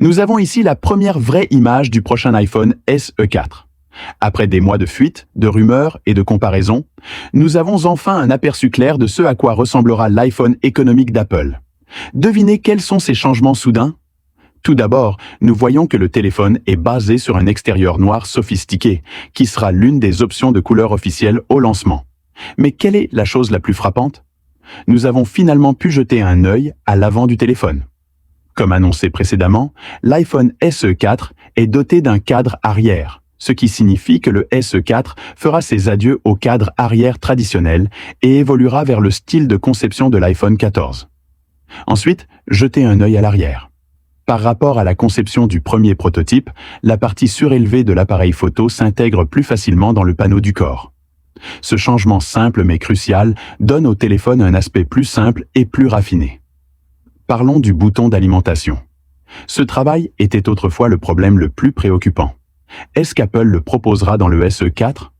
Nous avons ici la première vraie image du prochain iPhone SE 4. Après des mois de fuites, de rumeurs et de comparaisons, nous avons enfin un aperçu clair de ce à quoi ressemblera l'iPhone économique d'Apple. Devinez quels sont ces changements soudains? Tout d'abord, nous voyons que le téléphone est basé sur un extérieur noir sophistiqué, qui sera l'une des options de couleur officielle au lancement. Mais quelle est la chose la plus frappante? Nous avons finalement pu jeter un œil à l'avant du téléphone. Comme annoncé précédemment, l'iPhone SE 4 est doté d'un cadre arrière, ce qui signifie que le SE 4 fera ses adieux au cadre arrière traditionnel et évoluera vers le style de conception de l'iPhone 14. Ensuite, jetez un œil à l'arrière. Par rapport à la conception du premier prototype, la partie surélevée de l'appareil photo s'intègre plus facilement dans le panneau du corps. Ce changement simple mais crucial donne au téléphone un aspect plus simple et plus raffiné. Parlons du bouton d'alimentation. Ce travail était autrefois le problème le plus préoccupant. Est-ce qu'Apple le proposera dans le SE 4?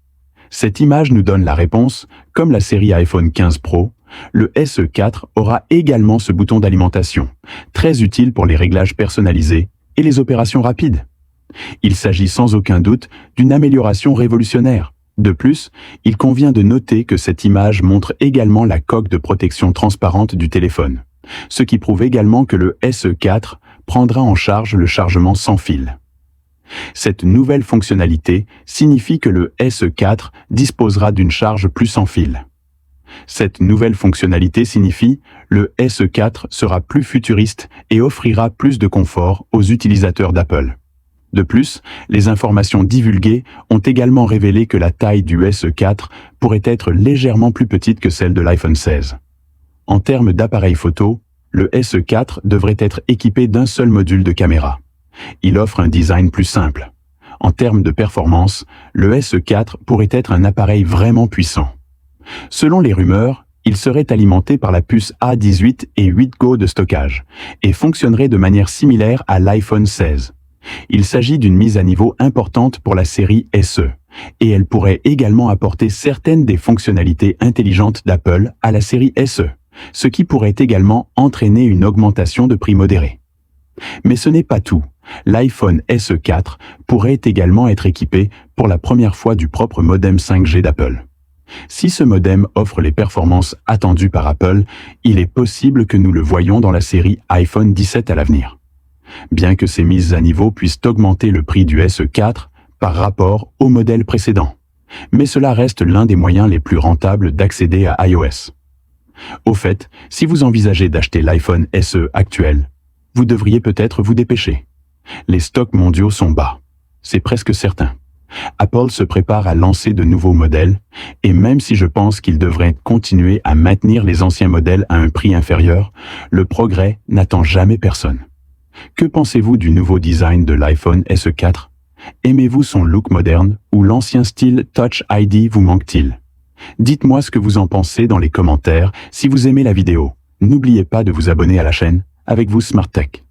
Cette image nous donne la réponse. Comme la série iPhone 15 Pro, le SE 4 aura également ce bouton d'alimentation, très utile pour les réglages personnalisés et les opérations rapides. Il s'agit sans aucun doute d'une amélioration révolutionnaire. De plus, il convient de noter que cette image montre également la coque de protection transparente du téléphone, ce qui prouve également que le SE 4 prendra en charge le chargement sans fil. Cette nouvelle fonctionnalité signifie que le SE 4 disposera d'une charge plus sans fil. Cette nouvelle fonctionnalité signifie que le SE 4 sera plus futuriste et offrira plus de confort aux utilisateurs d'Apple. De plus, les informations divulguées ont également révélé que la taille du SE 4 pourrait être légèrement plus petite que celle de l'iPhone 16. En termes d'appareil photo, le SE 4 devrait être équipé d'un seul module de caméra. Il offre un design plus simple. En termes de performance, le SE 4 pourrait être un appareil vraiment puissant. Selon les rumeurs, il serait alimenté par la puce A18 et 8 Go de stockage et fonctionnerait de manière similaire à l'iPhone 16. Il s'agit d'une mise à niveau importante pour la série SE, et elle pourrait également apporter certaines des fonctionnalités intelligentes d'Apple à la série SE, ce qui pourrait également entraîner une augmentation de prix modérée. Mais ce n'est pas tout. L'iPhone SE 4 pourrait également être équipé pour la première fois du propre modem 5G d'Apple. Si ce modem offre les performances attendues par Apple, il est possible que nous le voyions dans la série iPhone 17 à l'avenir. Bien que ces mises à niveau puissent augmenter le prix du SE 4 par rapport au modèle précédent. Mais cela reste l'un des moyens les plus rentables d'accéder à iOS. Au fait, si vous envisagez d'acheter l'iPhone SE actuel, vous devriez peut-être vous dépêcher. Les stocks mondiaux sont bas. C'est presque certain. Apple se prépare à lancer de nouveaux modèles, et même si je pense qu'il devrait continuer à maintenir les anciens modèles à un prix inférieur, le progrès n'attend jamais personne. Que pensez-vous du nouveau design de l'iPhone SE 4? Aimez-vous son look moderne ou l'ancien style Touch ID vous manque-t-il? Dites-moi ce que vous en pensez dans les commentaires. Si vous aimez la vidéo, n'oubliez pas de vous abonner à la chaîne. Avec vous, Smart Tech.